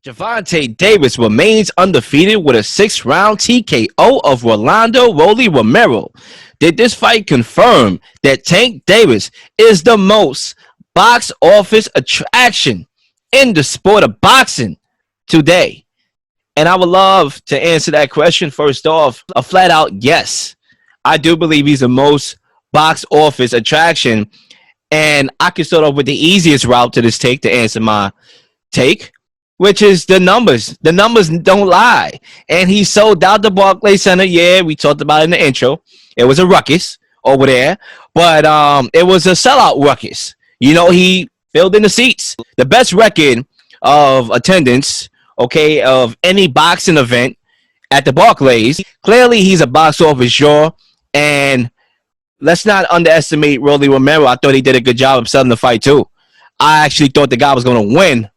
Gervonta Davis remains undefeated with a 6th-round TKO of Romero. Did this fight confirm that Tank Davis is the most box office attraction in the sport of boxing today? And I would love to answer that question. First off, a flat out yes. I do believe he's the most box office attraction. And I can start off with the easiest route to this take to answer my take, which is the numbers. The numbers don't lie. And he sold out the Barclays Center. Yeah, we talked about it in the intro. It was a ruckus over there, but it was a sellout ruckus. You know, he filled in the seats. The best record of attendance, okay, of any boxing event at the Barclays. Clearly, he's a box office draw, and let's not underestimate Rolly Romero. I thought he did a good job of selling the fight too. I actually thought the guy was going to win.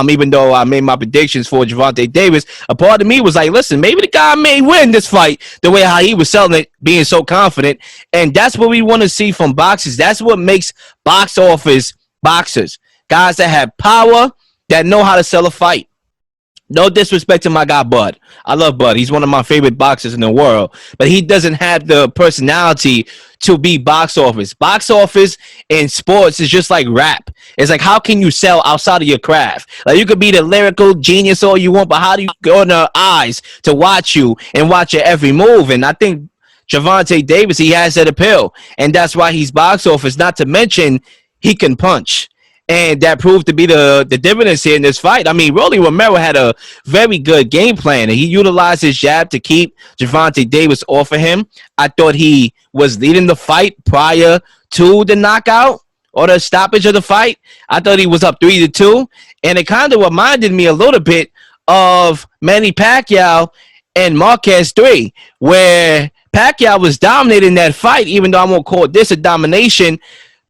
Even though I made my predictions for Gervonta Davis, a part of me was like, listen, maybe the guy may win this fight the way how he was selling it, being so confident. And that's what we want to see from boxers. That's what makes box office boxers. Guys that have power, that know how to sell a fight. No disrespect to my guy, Bud. I love Bud. He's one of my favorite boxers in the world. But he doesn't have the personality to be box office. Box office in sports is just like rap. It's like, how can you sell outside of your craft? Like, you could be the lyrical genius all you want, but how do you go in their eyes to watch you and watch your every move? And I think Gervonta Davis, he has that appeal. And that's why he's box office. Not to mention, he can punch. And that proved to be the dividends here in this fight. I mean, Rolly Romero had a very good game plan, and he utilized his jab to keep Gervonta Davis off of him. I thought he was leading the fight prior to the knockout or the stoppage of the fight. I thought he was up 3-2, and it kind of reminded me a little bit of Manny Pacquiao and Marquez 3, where Pacquiao was dominating that fight, even though I won't call this a domination.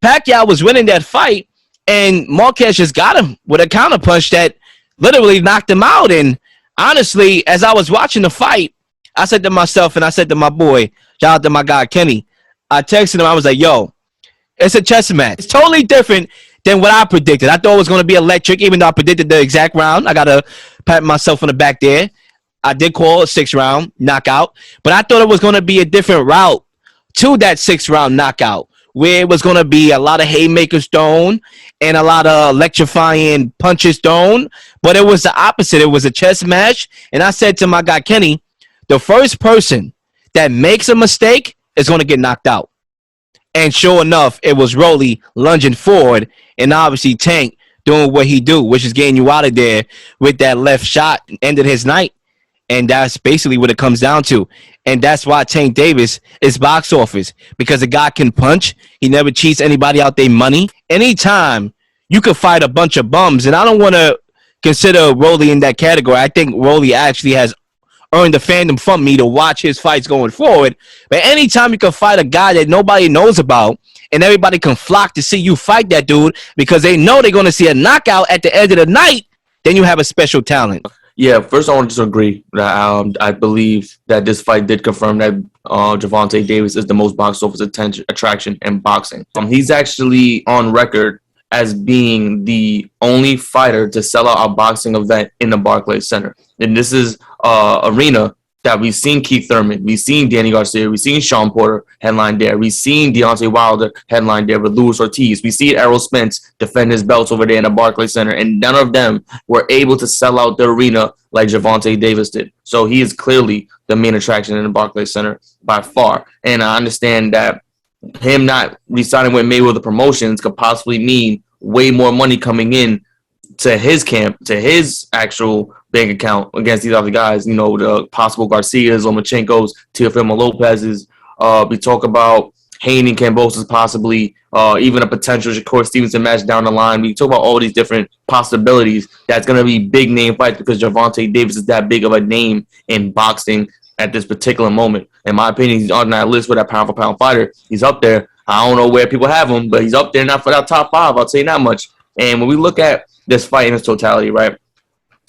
Pacquiao was winning that fight, and Marquez just got him with a counter punch that literally knocked him out. And honestly, as I was watching the fight, I said to myself, and I said to my boy, shout out to my guy, Kenny, I texted him, I was like, yo, it's a chess match. It's totally different than what I predicted. I thought it was going to be electric, even though I predicted the exact round. I got to pat myself on the back there. I did call a 6th-round knockout, but I thought it was going to be a different route to that 6th-round knockout, where it was going to be a lot of haymakers thrown and a lot of electrifying punches thrown. But it was the opposite. It was a chess match. And I said to my guy, Kenny, the first person that makes a mistake is going to get knocked out. And sure enough, it was Rolly lunging forward, and obviously Tank doing what he do, which is getting you out of there with that left shot, ended his night. And that's basically what it comes down to. And that's why Tank Davis is box office, because the guy can punch. He never cheats anybody out their money. Anytime you could fight a bunch of bums, and I don't want to consider Rolly in that category. I think Rolly actually has earned the fandom from me to watch his fights going forward. But anytime you can fight a guy that nobody knows about, and everybody can flock to see you fight that dude because they know they're going to see a knockout at the end of the night, then you have a special talent. Yeah, first I want to disagree. I believe that this fight did confirm that Gervonta Davis is the most box office attraction in boxing. He's actually on record as being the only fighter to sell out a boxing event in the Barclays Center. And this is arena that we've seen Keith Thurman, we've seen Danny Garcia, we've seen Sean Porter headline there, we've seen Deontay Wilder headline there with Luis Ortiz, we see Errol Spence defend his belts over there in the Barclays Center, and none of them were able to sell out the arena like Gervonta Davis did. So he is clearly the main attraction in the Barclays Center by far. And I understand that him not re-signing with Mayweather Promotions could possibly mean way more money coming in to his camp, to his actual bank account against these other guys, you know, the possible Garcias, Lomachenkos, Teofimo Lopez's. We talk about Haney and Cambosos possibly, even a potential Shakur Stevenson match down the line. We talk about all these different possibilities. That's going to be big name fights because Gervonta Davis is that big of a name in boxing at this particular moment. In my opinion, he's on that list with that pound for pound fighter. He's up there. I don't know where people have him, but he's up there, not for that top 5. I'll tell you that much. And when we look at this fight in its totality, right?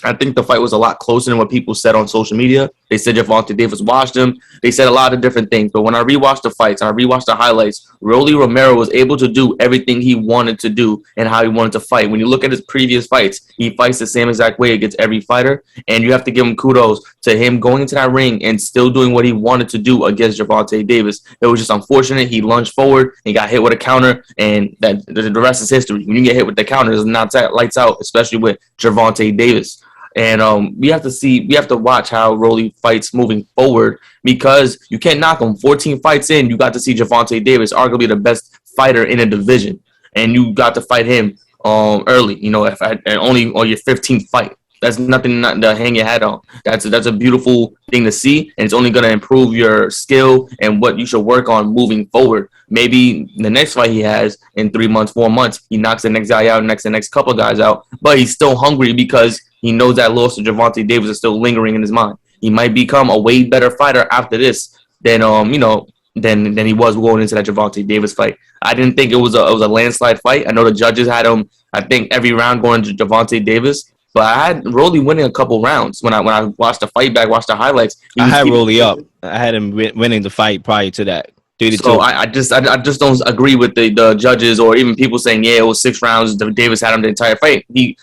I think the fight was a lot closer than what people said on social media. They said Gervonta Davis washed him. They said a lot of different things. But when I rewatched the fights and I rewatched the highlights, Rolly Romero was able to do everything he wanted to do and how he wanted to fight. When you look at his previous fights, he fights the same exact way against every fighter. And you have to give him kudos to him going into that ring and still doing what he wanted to do against Gervonta Davis. It was just unfortunate. He lunged forward and got hit with a counter, and that the rest is history. When you get hit with the counter, it's not lights out, especially with Gervonta Davis. And we have to watch how Rolly fights moving forward, because you can't knock him. 14 fights in, you got to see Gervonta Davis, arguably the best fighter in a division, and you got to fight him early. You know, and only on your 15th fight. That's nothing not to hang your hat on. That's a beautiful thing to see, and it's only going to improve your skill and what you should work on moving forward. Maybe the next fight he has in 3 months, 4 months, he knocks the next guy out, the next couple of guys out, but he's still hungry because he knows that loss to Gervonta Davis is still lingering in his mind. He might become a way better fighter after this than than he was going into that Gervonta Davis fight. I didn't think it was a landslide fight. I know the judges had him, I think, every round going to Gervonta Davis. But I had Rolly winning a couple rounds when I watched the fight back, watched the highlights. I had Rolly up. I had him winning the fight prior to that. So I just don't agree with the judges or even people saying, yeah, it was 6 rounds. Davis had him the entire fight. He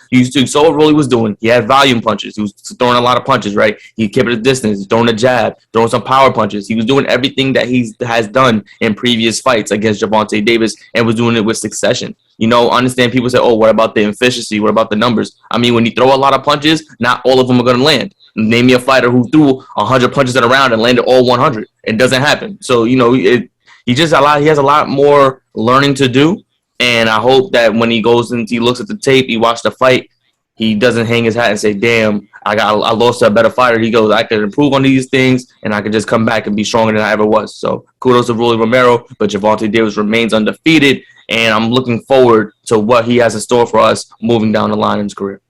saw what Rolly was doing. He had volume punches. He was throwing a lot of punches, right? He kept it a distance, throwing a jab, throwing some power punches. He was doing everything that he has done in previous fights against Gervonta Davis, and was doing it with succession. You know, understand people say, oh, what about the efficiency? What about the numbers? I mean, when you throw a lot of punches, not all of them are going to land. Name me a fighter who threw 100 punches in a round and landed all 100. It doesn't happen. So, you know, he has a lot more learning to do. And I hope that when he goes and he looks at the tape, he watched the fight, he doesn't hang his hat and say, damn, I lost to a better fighter. He goes, I can improve on these things, and I can just come back and be stronger than I ever was. So kudos to Rolly Romero, but Gervonta Davis remains undefeated, and I'm looking forward to what he has in store for us moving down the line in his career.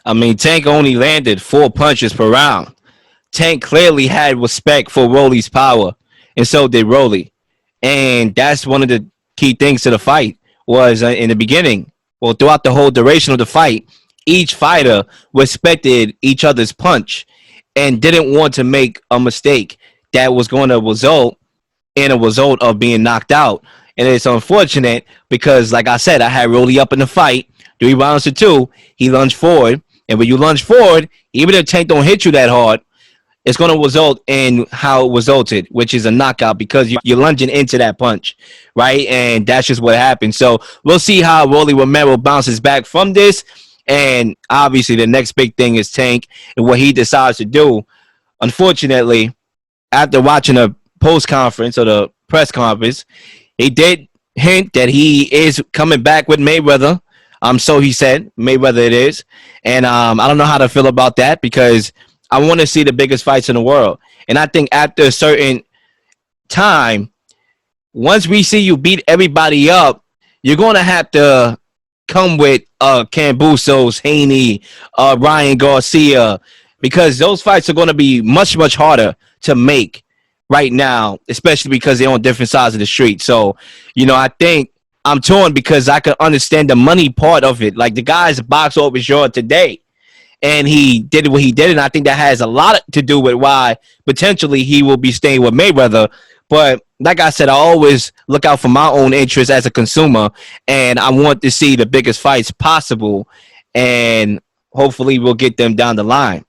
I mean, Tank only landed 4 punches per round. Tank clearly had respect for Rolly's power, and so did Rolly. And that's one of the key things to the fight was in the beginning, well, throughout the whole duration of the fight, each fighter respected each other's punch and didn't want to make a mistake that was going to result in a result of being knocked out. And it's unfortunate because, like I said, I had Rolly up in the fight, 3 rounds to 2. He lunged forward. And when you lunge forward, even if Tank don't hit you that hard, it's going to result in how it resulted, which is a knockout because you're lunging into that punch, right? And that's just what happened. So we'll see how Rolly Romero bounces back from this. And obviously the next big thing is Tank and what he decides to do. Unfortunately, after watching a post conference or the press conference, he did hint that he is coming back with Mayweather. So he said, Mayweather it is. And I don't know how to feel about that because I want to see the biggest fights in the world. And I think after a certain time, once we see you beat everybody up, you're going to have to come with Cambusos, Haney, Ryan Garcia, because those fights are going to be much, much harder to make right now, especially because they're on different sides of the street. So, you know, I think I'm torn because I could understand the money part of it. Like the guy's box office short today, and he did what he did, and I think that has a lot to do with why potentially he will be staying with Mayweather. But like I said, I always look out for my own interest as a consumer, and I want to see the biggest fights possible, and hopefully we'll get them down the line.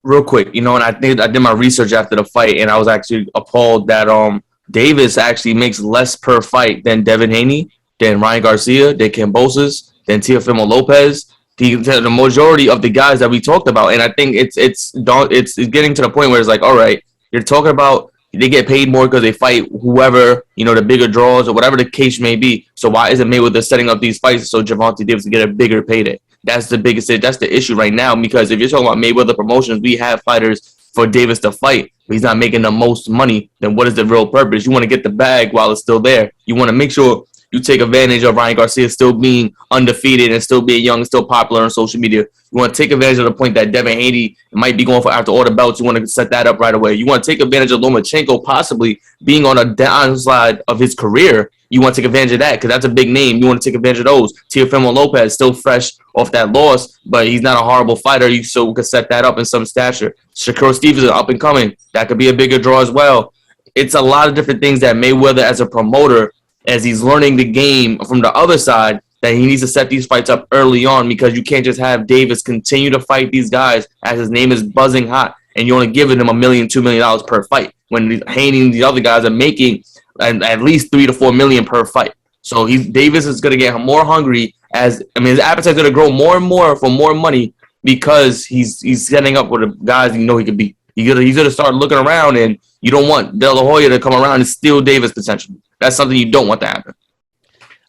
Real quick, you know, and I did my research after the fight, and I was actually appalled that Davis actually makes less per fight than Devin Haney, than Ryan Garcia, than Cambosos, than Teofimo Lopez, the majority of the guys that we talked about. And I think it's getting to the point where it's like, all right, you're talking about they get paid more because they fight whoever, you know, the bigger draws or whatever the case may be. So why isn't Mayweather setting up these fights so Gervonta Davis can get a bigger payday? That's the issue right now, because if you're talking about Mayweather Promotions, we have fighters for Davis to fight, but he's not making the most money. Then what is the real purpose? You want to get the bag while it's still there. You want to make sure you take advantage of Ryan Garcia still being undefeated and still being young and still popular on social media. You want to take advantage of the point that Devin Haney might be going for after all the belts. You want to set that up right away. You want to take advantage of Lomachenko possibly being on a downslide of his career you want to take advantage of that because that's a big name. You want to take advantage of those. Teofimo Lopez still fresh off that loss, but he's not a horrible fighter. You so could set that up in some stature. Shakur Stevens is up and coming. That could be a bigger draw as well. It's a lot of different things that Mayweather, as a promoter, as he's learning the game from the other side, that he needs to set these fights up early on because you can't just have Davis continue to fight these guys as his name is buzzing hot and you're only giving him $1 million, $2 million per fight when Haney and the other guys are making at least $3 to $4 million per fight. So Davis is going to get more hungry his appetite's going to grow more and more for more money because he's setting up with the guys he could beat. He's gonna start looking around, and you don't want De La Hoya to come around and steal Davis potentially. That's something you don't want to happen.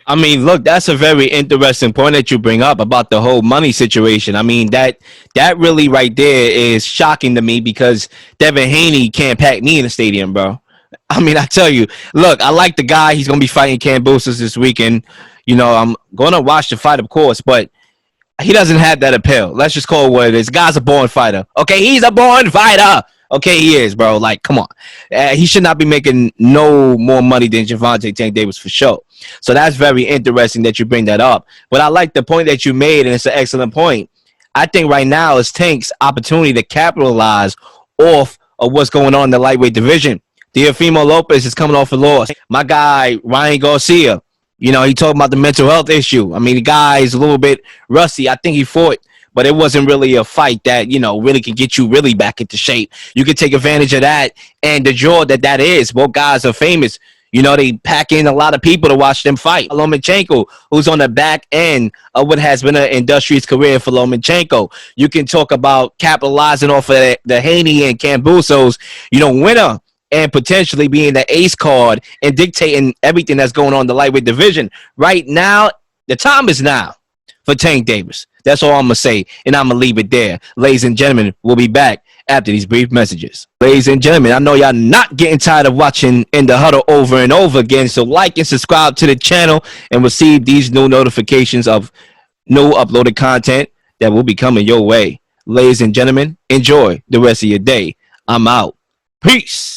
I mean, look, that's a very interesting point that you bring up about the whole money situation. I mean, that really right there is shocking to me because Devin Haney can't pack me in the stadium, bro. I mean, I tell you, look, I like the guy. He's going to be fighting Kambosos this weekend. I'm going to watch the fight, of course, but he doesn't have that appeal. Let's just call it what it is. Guy's a born fighter. Okay, he's a born fighter. Okay, he is, bro. Like, come on. He should not be making no more money than Gervonta Tank Davis for sure. So that's very interesting that you bring that up. But I like the point that you made, and it's an excellent point. I think right now is Tank's opportunity to capitalize off of what's going on in the lightweight division. Teofimo Lopez is coming off a loss. My guy, Ryan Garcia, he talked about the mental health issue. I mean, the guy is a little bit rusty. I think he fought, but it wasn't really a fight that, really can get you really back into shape. You can take advantage of that and the draw that is. Both guys are famous. They pack in a lot of people to watch them fight. Lomachenko, who's on the back end of what has been an industrious career for Lomachenko. You can talk about capitalizing off of the Haney and Kambosos, winner, and potentially being the ace card and dictating everything that's going on in the lightweight division. Right now, the time is now for Tank Davis. That's all I'm going to say, and I'm going to leave it there. Ladies and gentlemen, we'll be back after these brief messages. Ladies and gentlemen, I know y'all not getting tired of watching In the Huddle over and over again, so like and subscribe to the channel and receive these new notifications of new uploaded content that will be coming your way. Ladies and gentlemen, enjoy the rest of your day. I'm out. Peace.